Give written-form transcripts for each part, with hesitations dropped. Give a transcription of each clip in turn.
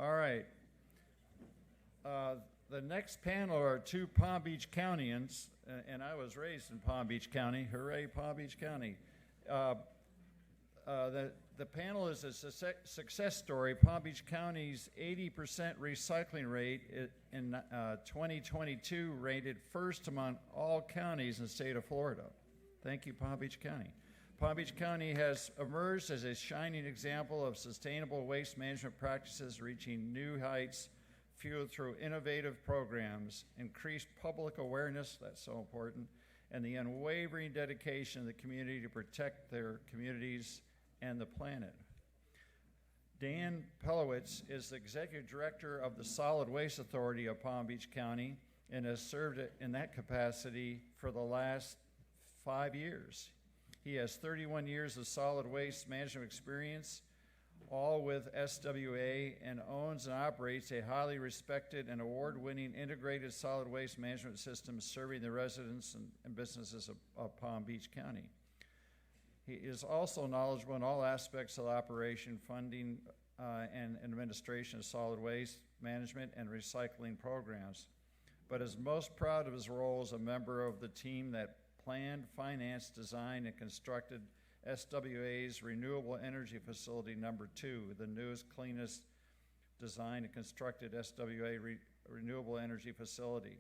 All right. The next panel are two Palm Beach Countyans, and I was raised in Palm Beach County. Hooray, Palm Beach County. The panel is a success story. Palm Beach County's 80% recycling rate in 2022 rated first among all counties in the state of Florida. Thank you, Palm Beach County. Palm Beach County has emerged as a shining example of sustainable waste management practices reaching new heights, fueled through innovative programs, increased public awareness, that's so important, and the unwavering dedication of the community to protect their communities and the planet. Dan Pelowitz is the Executive Director of the Solid Waste Authority of Palm Beach County and has served in that capacity for the last 5 years. He has 31 years of solid waste management experience, all with SWA, and owns and operates a highly respected and award-winning integrated solid waste management system serving the residents and businesses of Palm Beach County. He is also knowledgeable in all aspects of the operation, funding, and administration of solid waste management and recycling programs, but is most proud of his role as a member of the team that planned, financed, designed, and constructed SWA's Renewable Energy Facility number 2, the newest, cleanest designed and constructed SWA Renewable Energy Facility.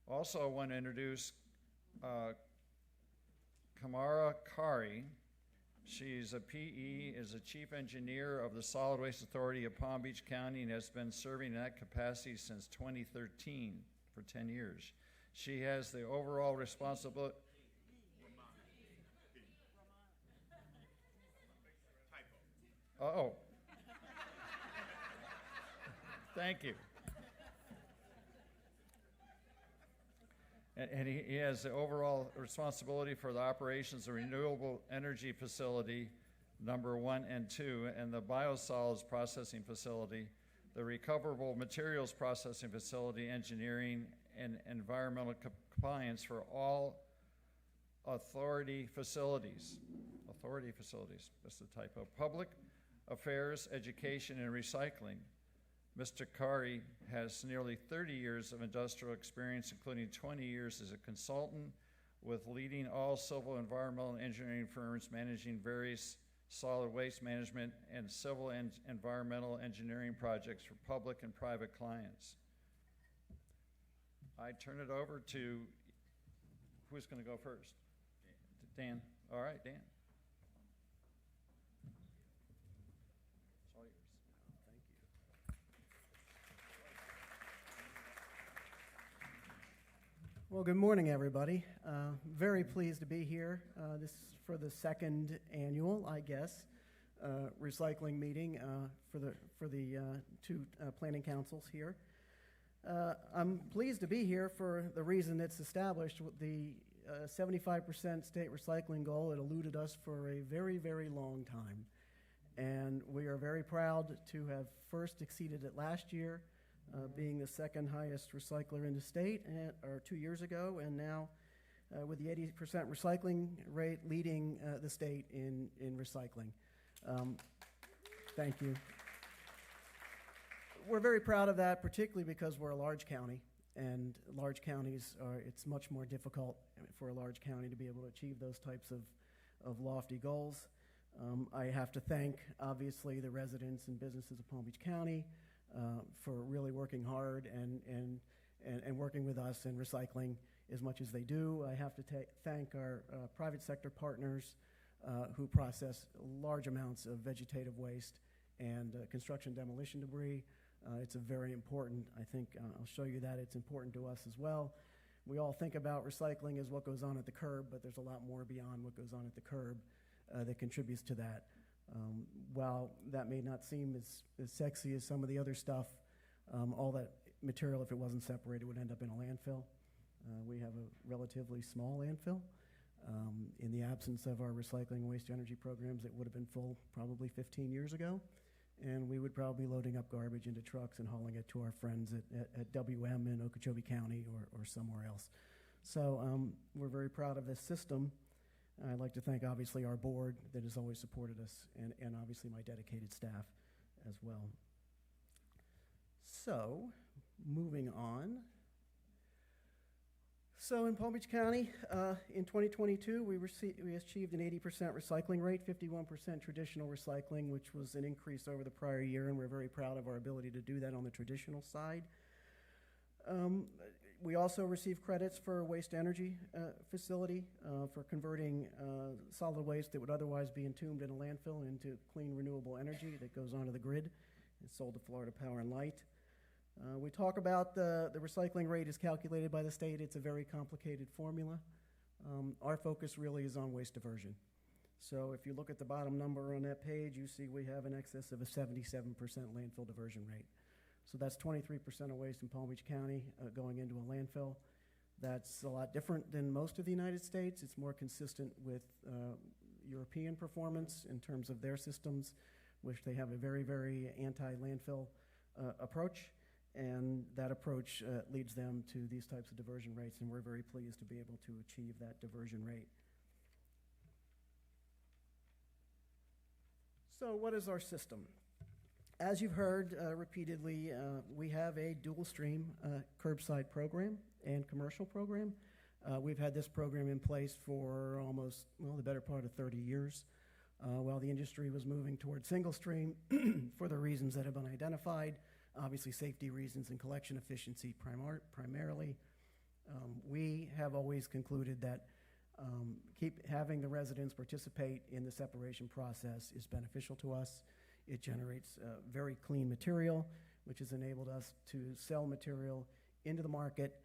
Also, I want to introduce Kamara Kari. She's a PE, is a Chief Engineer of the Solid Waste Authority of Palm Beach County and has been serving in that capacity since 2013 for 10 years. She has the overall responsibility. Oh. Thank you. And he has the overall responsibility for the operations of Renewable Energy Facility number 1 and 2 and the Biosolids Processing Facility, the Recoverable Materials Processing Facility, engineering, and environmental compliance for all authority facilities. Authority facilities, that's the type of public affairs, education, and recycling. Mr. Kari has nearly 30 years of industrial experience, including 20 years as a consultant with leading all civil environmental engineering firms managing various solid waste management and civil and environmental engineering projects for public and private clients. I turn it over to, who's going to go first? Dan. All right, Dan. It's all yours. Thank you. Well, good morning, everybody. Very pleased to be here. This is for the second annual, I guess, recycling meeting for the two planning councils here. I'm pleased to be here for the reason it's established with the 75% state recycling goal. It eluded us for a very, very long time. And we are very proud to have first exceeded it last year, being the second highest recycler in the state, or 2 years ago, and now with the 80% recycling rate leading the state in recycling. Thank you. We're very proud of that, particularly because we're a large county, and large counties it's much more difficult for a large county to be able to achieve those types of lofty goals. I have to thank, obviously, the residents and businesses of Palm Beach County for really working hard and working with us in recycling as much as they do. I have to thank our private sector partners who process large amounts of vegetative waste and construction demolition debris. It's a very important, I think, I'll show you that it's important to us as well. We all think about recycling as what goes on at the curb, but there's a lot more beyond what goes on at the curb that contributes to that. While that may not seem as sexy as some of the other stuff, all that material, if it wasn't separated, would end up in a landfill. We have a relatively small landfill. In the absence of our recycling and waste energy programs, it would have been full probably 15 years ago. And we would probably be loading up garbage into trucks and hauling it to our friends at WM in Okeechobee County or somewhere else. So we're very proud of this system. I'd like to thank, obviously, our board that has always supported us and obviously my dedicated staff as well. So, moving on. So in Palm Beach County, in 2022, we achieved an 80% recycling rate, 51% traditional recycling, which was an increase over the prior year, and we're very proud of our ability to do that on the traditional side. We also received credits for a waste energy facility for converting solid waste that would otherwise be entombed in a landfill into clean renewable energy that goes onto the grid and sold to Florida Power and Light. We talk about the recycling rate is calculated by the state. It's a very complicated formula. Our focus really is on waste diversion. So if you look at the bottom number on that page, you see we have an excess of a 77% landfill diversion rate. So that's 23% of waste in Palm Beach County going into a landfill. That's a lot different than most of the United States. It's more consistent with European performance in terms of their systems, which they have a very, very anti-landfill approach. And that approach leads them to these types of diversion rates, and we're very pleased to be able to achieve that diversion rate. So what is our system? As you've heard repeatedly, we have a dual stream curbside program and commercial program. We've had this program in place for almost, well, the better part of 30 years. While the industry was moving towards single stream for the reasons that have been identified, obviously safety reasons and collection efficiency primarily. We have always concluded that keep having the residents participate in the separation process is beneficial to us. It generates very clean material, which has enabled us to sell material into the market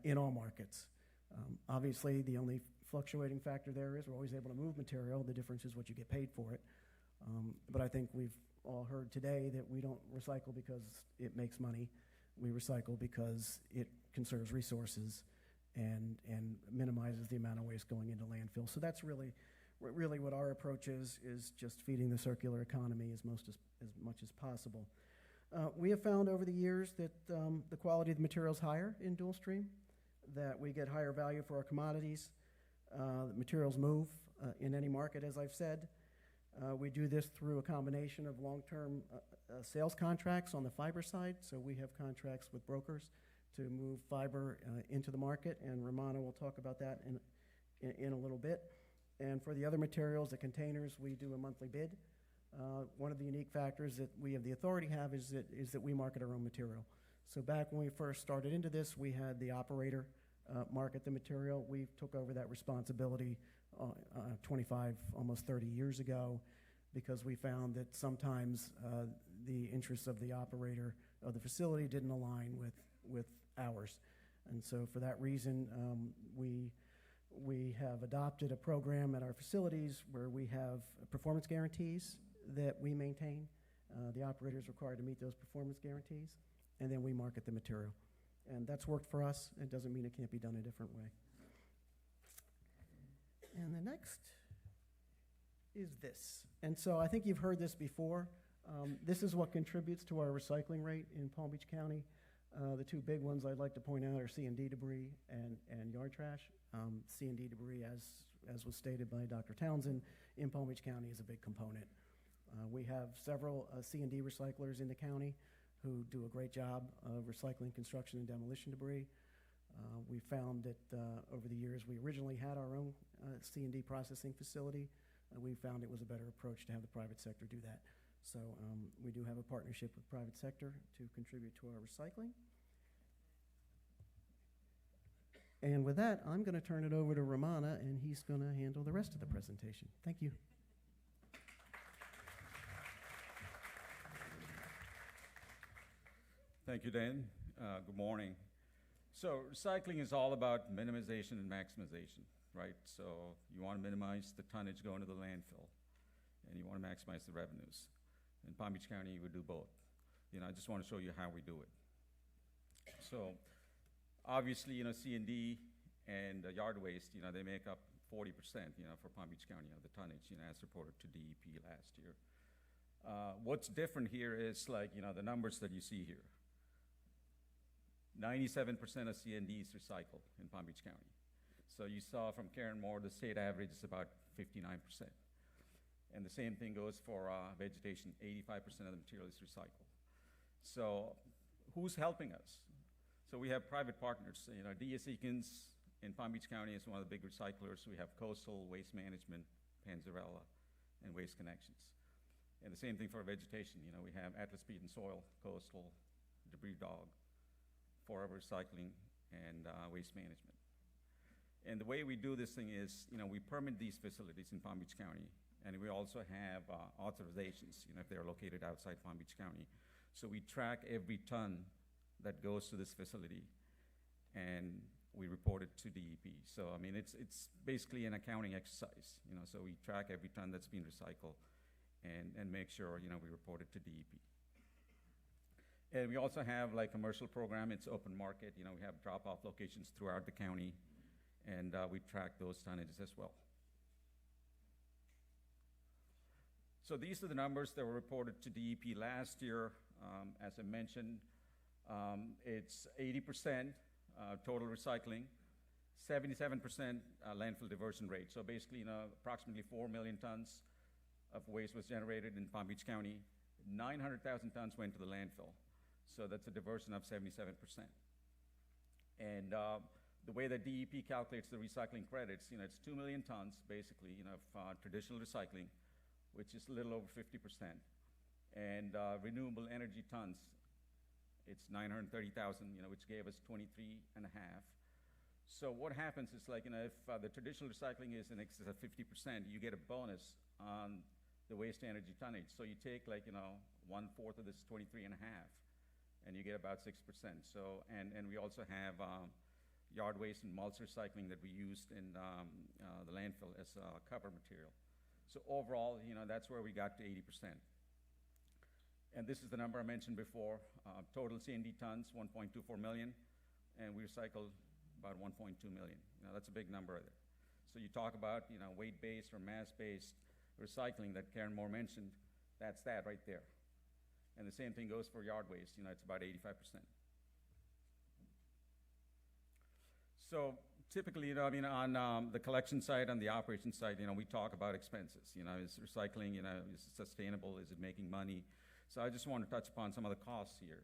in all markets. Obviously, the only fluctuating factor there is we're always able to move material. The difference is what you get paid for it. But I think we've all heard today that we don't recycle because it makes money. We recycle because it conserves resources and minimizes the amount of waste going into landfill. So that's really what our approach is just feeding the circular economy as much as possible. We have found over the years that the quality of the material is higher in dual stream, that we get higher value for our commodities. The materials move in any market, as I've said. We do this through a combination of long-term sales contracts on the fiber side. So we have contracts with brokers to move fiber into the market, and Romana will talk about that in a little bit. And for the other materials, the containers, we do a monthly bid. One of the unique factors that we have the authority have is that we market our own material. So back when we first started into this, we had the operator market the material. We took over that responsibility 25, almost 30 years ago, because we found that sometimes the interests of the operator of the facility didn't align with ours. And so for that reason, we have adopted a program at our facilities where we have performance guarantees that we maintain. The operator is required to meet those performance guarantees, and then we market the material. And that's worked for us. It doesn't mean it can't be done a different way. And the next is this. And so I think you've heard this before. This is what contributes to our recycling rate in Palm Beach County. The two big ones I'd like to point out are C&D debris and yard trash. C&D debris, as was stated by Dr. Townsend, in Palm Beach County is a big component. We have several C&D recyclers in the county who do a great job of recycling construction and demolition debris. We found that over the years, we originally had our own C&D processing facility. We found it was a better approach to have the private sector do that. So we do have a partnership with private sector to contribute to our recycling. And with that, I'm going to turn it over to Romana, and he's going to handle the rest of the presentation. Thank you. Thank you, Dan. Good morning. So recycling is all about minimization and maximization, right? So you want to minimize the tonnage going to the landfill, and you want to maximize the revenues. In Palm Beach County, we do both. I just want to show you how we do it. So obviously, C&D and yard waste, they make up 40%, for Palm Beach County of the tonnage, as reported to DEP last year. What's different here is the numbers that you see here. 97% of C&D is recycled in Palm Beach County. So you saw from Karen Moore, the state average is about 59%. And the same thing goes for vegetation. 85% of the material is recycled. So who's helping us? So we have private partners. You know, D.S. Eakins in Palm Beach County is one of the big recyclers. We have Coastal, Waste Management, Panzarella, and Waste Connections. And the same thing for vegetation. You know, we have Atlas Peat and Soil, Coastal, Debris Dog, Forever Recycling, and Waste Management. And the way we do this thing is, you know, we permit these facilities in Palm Beach County, and we also have authorizations, you know, if they're located outside Palm Beach County. So we track every ton that goes to this facility, and we report it to DEP. So, I mean, it's basically an accounting exercise, you know, so we track every ton that's being recycled and make sure, you know, we report it to DEP. And we also have like commercial program, it's open market, you know, we have drop-off locations throughout the county, and we track those tonnages as well. So these are the numbers that were reported to DEP last year. As I mentioned, it's 80% total recycling, 77% landfill diversion rate. So basically, you know, approximately 4 million tons of waste was generated in Palm Beach County. 900,000 tons went to the landfill. So that's a diversion of 77%. And the way that DEP calculates the recycling credits, you know, it's 2 million tons, basically, you know, of traditional recycling, which is a little over 50%. And renewable energy tons, it's 930,000, you know, which gave us 23.5. So what happens is, like, you know, if the traditional recycling is in excess of 50%, you get a bonus on the waste energy tonnage. So you take, like, you know, 1/4 of this 23.5, and you get about 6%. So, and we also have yard waste and mulch recycling that we used in the landfill as cover material. So overall, you know, that's where we got to 80%. And this is the number I mentioned before. Total C&D tons, 1.24 million, and we recycled about 1.2 million. You know, that's a big number there. So you talk about, you know, weight-based or mass-based recycling that Karen Moore mentioned, that's that right there. And the same thing goes for yard waste, you know, it's about 85%. So typically, you know, I mean, on the collection side, on the operation side, you know, we talk about expenses. You know, is recycling, you know, is it sustainable? Is it making money? So I just want to touch upon some of the costs here.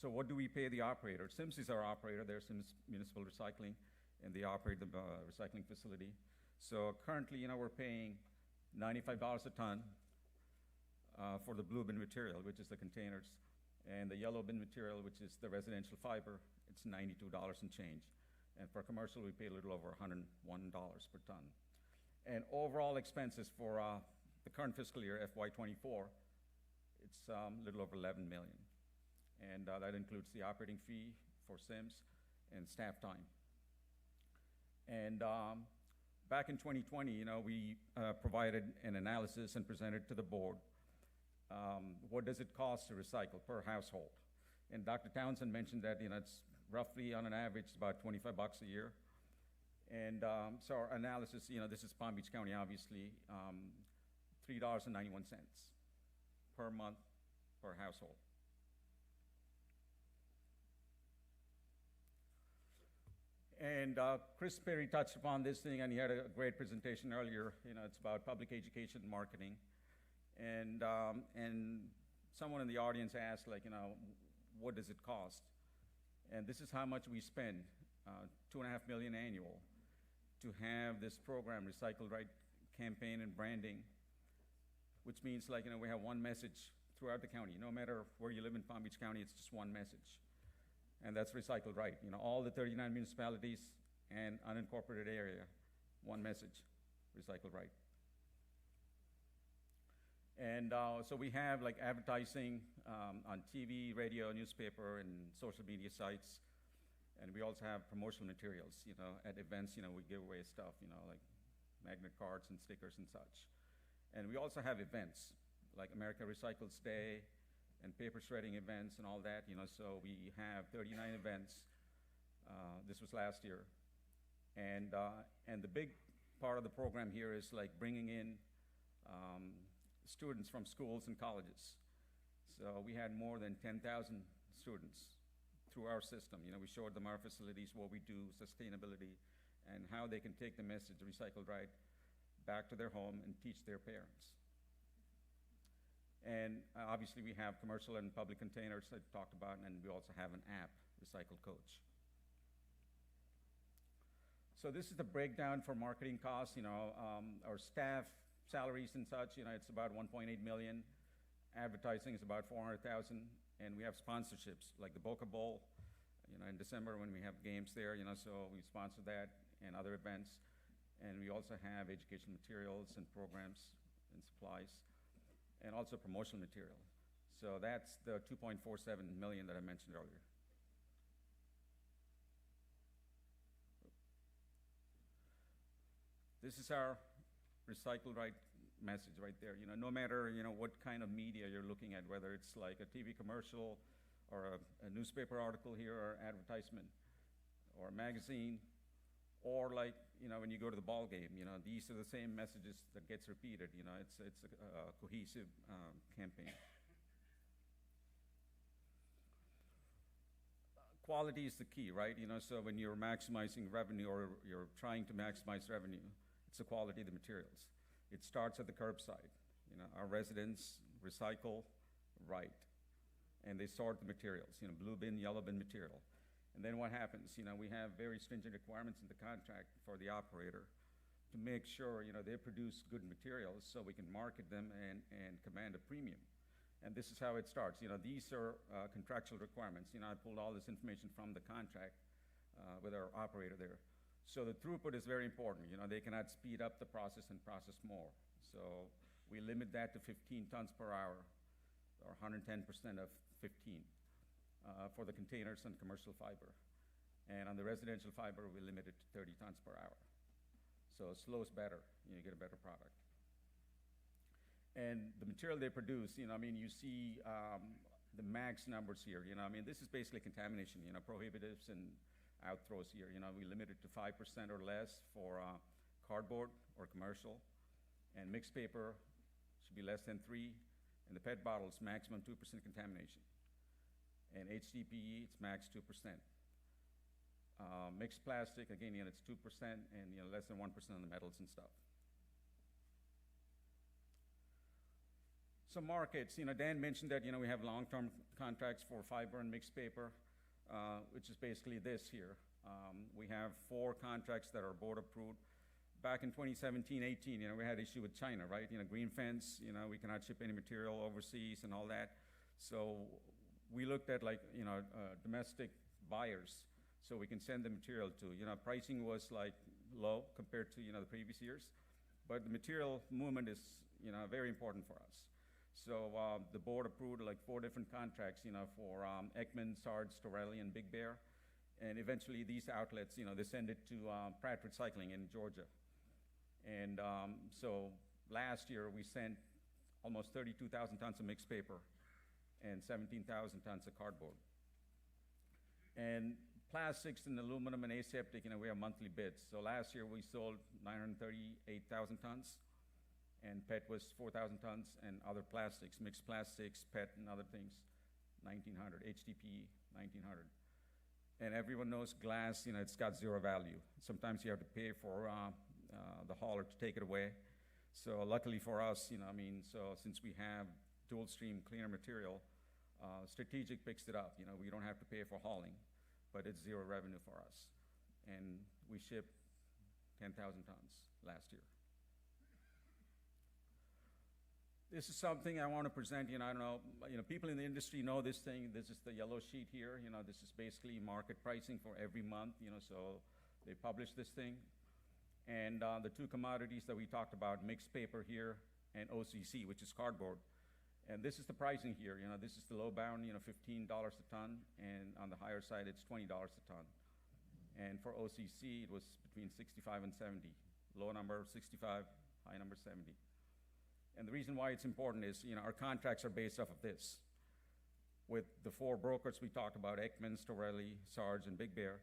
So what do we pay the operator? Sims is our operator. They're Sims Municipal Recycling, and they operate the recycling facility. So currently, you know, we're paying $95 a ton for the blue bin material, which is the containers, and the yellow bin material, which is the residential fiber, it's $92 and change. And for commercial, we pay a little over $101 per ton. And overall expenses for the current fiscal year, FY24, it's a little over 11 million. And that includes the operating fee for Sims and staff time. And back in 2020, you know, we provided an analysis and presented to the board. What does it cost to recycle per household? And Dr. Townsend mentioned that, you know, it's roughly on an average about $25 a year. And so our analysis, you know, this is Palm Beach County, obviously, $3.91 per month per household. And Chris Perry touched upon this thing, and he had a great presentation earlier. You know, it's about public education and marketing. And someone in the audience asked, like, you know, what does it cost? And this is how much we spend, $2.5 million annual, to have this program, Recycle Right campaign and branding, which means, like, you know, we have one message throughout the county. No matter where you live in Palm Beach County, it's just one message. And that's Recycle Right. You know, all the 39 municipalities and unincorporated area, one message, Recycle Right. And so we have, like, advertising on TV, radio, newspaper, and social media sites. And we also have promotional materials, you know, at events, you know, we give away stuff, you know, like magnet cards and stickers and such. And we also have events, like America Recycles Day and paper shredding events and all that, you know, so we have 39 events. This was last year. And the big part of the program here is, like, bringing in students from schools and colleges. So we had more than 10,000 students through our system. You know, we showed them our facilities, what we do, sustainability, and how they can take the message, Recycle Right, back to their home and teach their parents. And obviously, we have commercial and public containers that I talked about, and we also have an app, Recycle Coach. So this is the breakdown for marketing costs. Our staff salaries and such, it's about 1.8 million. Advertising is about 400,000, and we have sponsorships like the Boca Bowl, in December when we have games there, so we sponsor that and other events. And we also have education materials and programs and supplies, and also promotional material. So that's the 2.47 million that I mentioned earlier. This is our Recycle Right message right there. No matter what kind of media you're looking at, whether it's like a TV commercial or a newspaper article here or advertisement or a magazine, or like when you go to the ball game, these are the same messages that gets repeated. It's a cohesive campaign. Quality is the key, right? So when you're maximizing revenue or you're trying to maximize revenue, it's the quality of the materials. It starts at the curbside. Our residents recycle right, and they sort the materials, blue bin, yellow bin material. And then what happens? We have very stringent requirements in the contract for the operator to make sure, they produce good materials so we can market them and command a premium. And this is how it starts. These are contractual requirements. I pulled all this information from the contract with our operator there. So the throughput is very important. They cannot speed up the process and process more. So we limit that to 15 tons per hour, or 110% of 15 for the containers and commercial fiber. And on the residential fiber, we limit it to 30 tons per hour. So slow is better. You get a better product. And the material they produce, you see the max numbers here. This is basically contamination, prohibitives and outthrows here. We limit it to 5% or less for cardboard or commercial, and mixed paper should be less than 3, and the PET bottles maximum 2% contamination, and HDPE it's max 2%. Mixed plastic again, it's 2%, and less than 1% on the metals and stuff. Some markets, Dan mentioned that we have long-term contracts for fiber and mixed paper. Which is basically this here. We have 4 contracts that are board approved. Back in 2017-18, we had issue with China, right? Green fence, we cannot ship any material overseas and all that. So we looked at domestic buyers so we can send the material to. Pricing was low compared to the previous years, but the material movement is very important for us. So the board approved 4 different contracts, for Ekman, Sarge, Torelli, and Big Bear. And eventually these outlets, they send it to Pratt Recycling in Georgia. And so last year we sent almost 32,000 tons of mixed paper and 17,000 tons of cardboard. And plastics and aluminum and aseptic, we have monthly bids. So last year we sold 938,000 tons. And PET was 4,000 tons, and other plastics, mixed plastics, PET, and other things, 1,900, HDPE, 1,900. And everyone knows glass, it's got zero value. Sometimes you have to pay for the hauler to take it away. So luckily for us, so since we have dual stream cleaner material, Strategic picks it up. We don't have to pay for hauling, but it's zero revenue for us. And we shipped 10,000 tons last year. This is something I want to present. I don't know, people in the industry know this thing. This is the yellow sheet here. This is basically market pricing for every month. So they publish this thing. And the 2 commodities that we talked about, mixed paper here and OCC, which is cardboard. And this is the pricing here. This is the low bound, $15 a ton. And on the higher side, it's $20 a ton. And for OCC, it was between 65 and 70. Low number 65, high number 70. And the reason why it's important is, our contracts are based off of this. With the 4 brokers we talked about, Ekman, Torelli, Sarge, and Big Bear.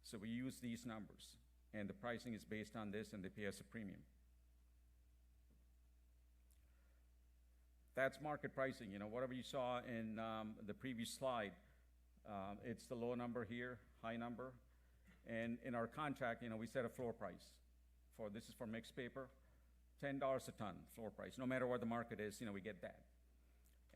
So we use these numbers, and the pricing is based on this, and they pay us a premium. That's market pricing. Whatever you saw in the previous slide, it's the low number here, high number. And in our contract, we set a floor price. This is for mixed paper. $10 a ton floor price. No matter what the market is, we get that.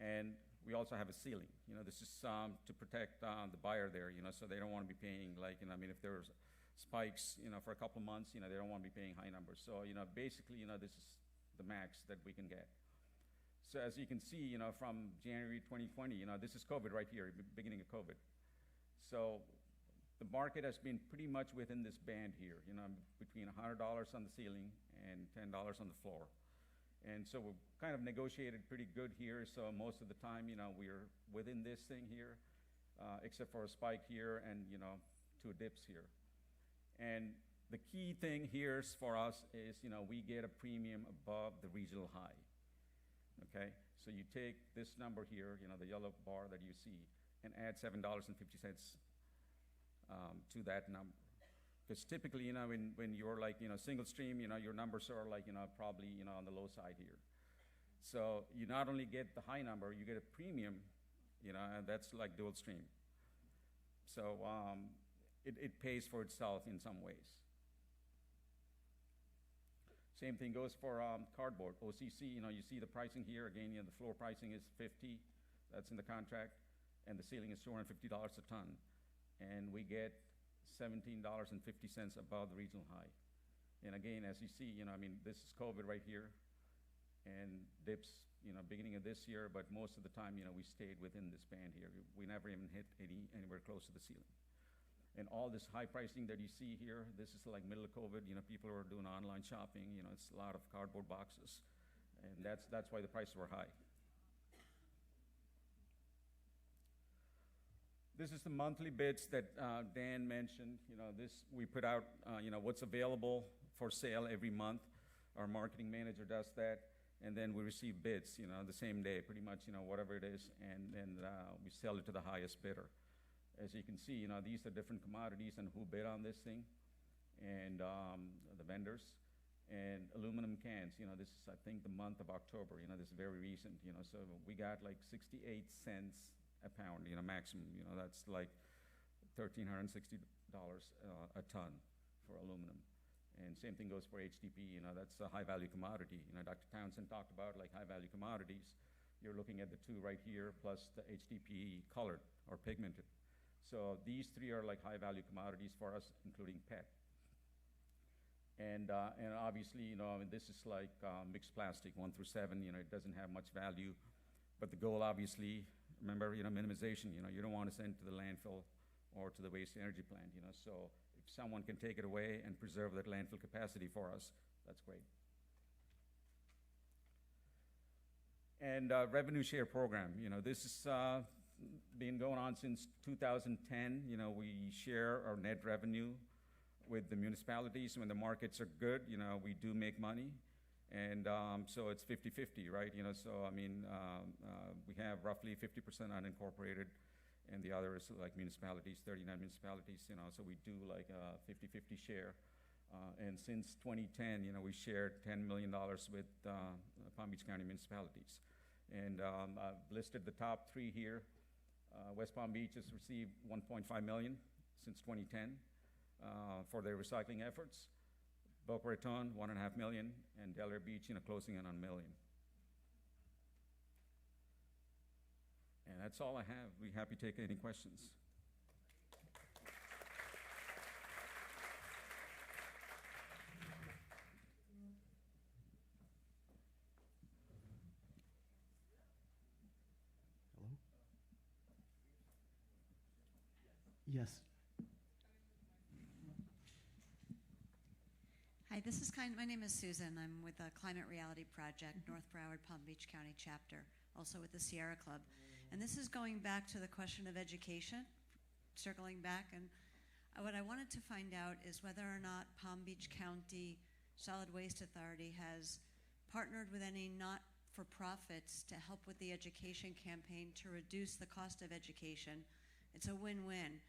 And we also have a ceiling. This is to protect the buyer there, so they don't want to be paying like, I mean, if there's spikes, for a couple of months, they don't want to be paying high numbers. So, basically, this is the max that we can get. So as you can see, from January 2020, this is COVID right here, beginning of COVID. So the market has been pretty much within this band here, between $100 on the ceiling and $10 on the floor. And so we've kind of negotiated pretty good here. So most of the time, we're within this thing here, except for a spike here and, 2 dips here. And the key thing here for us is, we get a premium above the regional high. Okay, so you take this number here, the yellow bar that you see, and add $7.50 to that number. Because typically, when you're like, single stream, your numbers are like, probably, on the low side here. So you not only get the high number, you get a premium, and that's like dual stream. So it pays for itself in some ways. Same thing goes for cardboard. OCC, you see the pricing here. Again, the floor pricing is $50. That's in the contract. And the ceiling is $250 a ton. And we get $17.50 above the regional high. And again, as you see, I mean, this is COVID right here. And dips, beginning of this year. But most of the time, we stayed within this band here. We never even hit anywhere close to the ceiling. And all this high pricing that you see here, this is like middle of COVID, people are doing online shopping, it's a lot of cardboard boxes. And that's why the prices were high. This is the monthly bids that Dan mentioned. This we put out, what's available for sale every month. Our marketing manager does that. And then we receive bids, the same day, pretty much, whatever it is. And then we sell it to the highest bidder. As you can see, these are different commodities and who bid on this thing, and the vendors. And aluminum cans, this is, I think, the month of October, this is very recent, so we got like 68 cents a pound, maximum, that's like $1,360 a ton for aluminum. And same thing goes for HDP, that's a high-value commodity. Dr. Townsend talked about like high-value commodities. You're looking at the 2 right here, plus the HDP colored or pigmented. So these 3 are like high-value commodities for us, including PET. And obviously, I mean, this is like mixed plastic, 1 through 7. It doesn't have much value, but the goal, obviously, remember, minimization. You don't want to send to the landfill or to the waste energy plant. So if someone can take it away and preserve that landfill capacity for us, that's great. And revenue share program. This is been going on since 2010. We share our net revenue with the municipalities. When the markets are good, we do make money. And so it's 50-50, right? So, I mean, we have roughly 50% unincorporated, and the other is like municipalities, 39 municipalities, so we do like a 50-50 share. And since 2010, we shared $10 million with Palm Beach County municipalities. And I've listed the top 3 here. West Palm Beach has received $1.5 million since 2010 for their recycling efforts. Boca Raton, $1.5 million, and Delaware Beach, closing in on $1 million. And that's all I have. We'd be happy to take any questions. Hello? Yes. Hi, my name is Susan. I'm with the Climate Reality Project, North Broward, Palm Beach County chapter, also with the Sierra Club. And this is going back to the question of education, circling back. And what I wanted to find out is whether or not Palm Beach County Solid Waste Authority has partnered with any not-for-profits to help with the education campaign to reduce the cost of education. It's a win-win.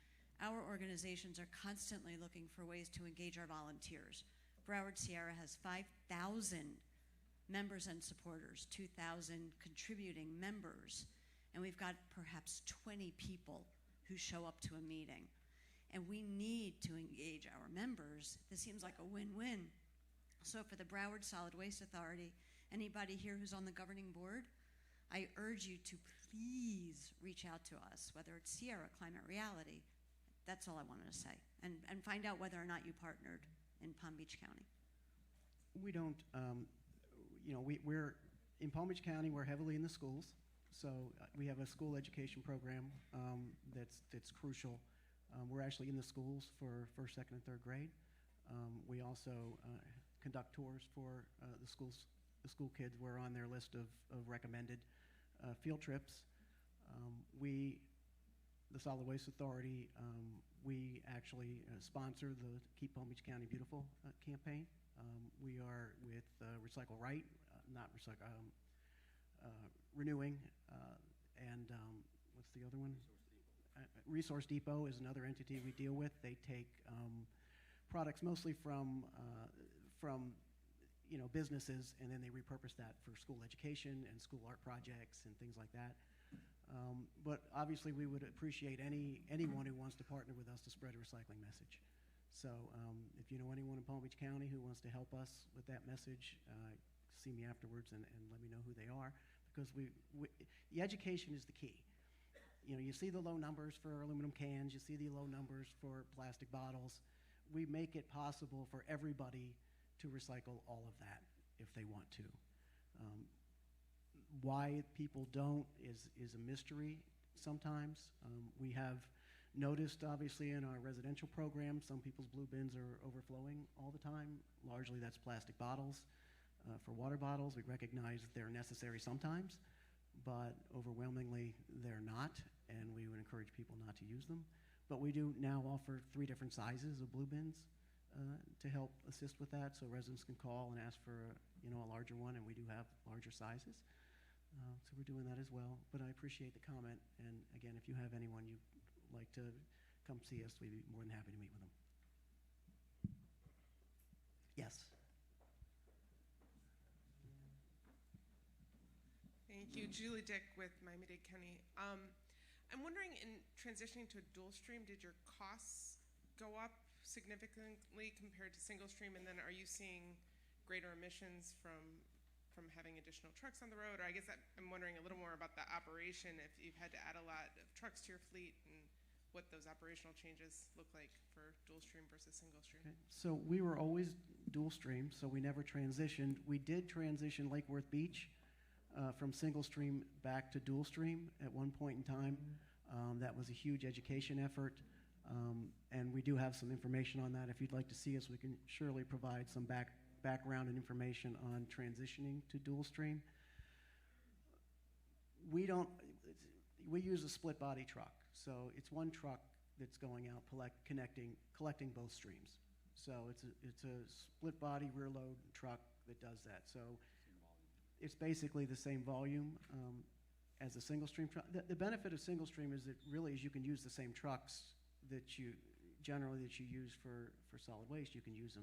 Our organizations are constantly looking for ways to engage our volunteers. Broward Sierra has 5,000 members and supporters, 2,000 contributing members, and we've got perhaps 20 people who show up to a meeting. And we need to engage our members. This seems like a win-win. So for the Broward Solid Waste Authority, anybody here who's on the governing board, I urge you to please reach out to us, whether it's Sierra, Climate Reality. That's all I wanted to say. And find out whether or not you partnered in Palm Beach County. We don't, we're in Palm Beach County, we're heavily in the schools. So we have a school education program that's crucial. We're actually in the schools for first, second, and third grade. We also conduct tours for the school kids. We're on their list of recommended field trips. The Solid Waste Authority, we actually sponsor the Keep Palm Beach County Beautiful campaign. We are with Recycle Right, Renewing, and what's the other one? Resource Depot is another entity we deal with. They take products mostly from businesses, and then they repurpose that for school education and school art projects and things like that. But obviously, we would appreciate anyone who wants to partner with us to spread a recycling message. So if you know anyone in Palm Beach County who wants to help us with that message, see me afterwards and let me know who they are, because the education is the key. You see the low numbers for aluminum cans, you see the low numbers for plastic bottles. We make it possible for everybody to recycle all of that if they want to. Why people don't is a mystery sometimes. We have noticed, obviously, in our residential program, some people's blue bins are overflowing all the time. Largely that's plastic bottles. For water bottles, we recognize that they're necessary sometimes, but overwhelmingly they're not, and we would encourage people not to use them. But we do now offer 3 different sizes of blue bins to help assist with that, so residents can call and ask for a larger one, and we do have larger sizes. So we're doing that as well. But I appreciate the comment, and again, if you have anyone you'd like to come see us, we'd be more than happy to meet with them. Yes. Thank you. Julie Dick with Miami-Dade County. I'm wondering, in transitioning to a dual stream, did your costs go up significantly compared to single stream? And then are you seeing greater emissions from having additional trucks on the road? Or I guess I'm wondering a little more about the operation, if you've had to add a lot of trucks to your fleet, and what those operational changes look like for dual stream versus single stream. Okay. So we were always dual stream, so we never transitioned. We did transition Lake Worth Beach from single stream back to dual stream at one point in time. That was a huge education effort, and we do have some information on that. If you'd like to see us, we can surely provide some background and information on transitioning to dual stream. We use a split body truck, so it's one truck that's going out collecting both streams. So it's a split body rear load truck that does that. So it's basically the same volume as a single stream truck. The benefit of single stream is that really is you can use the same trucks that you use for solid waste. You can use them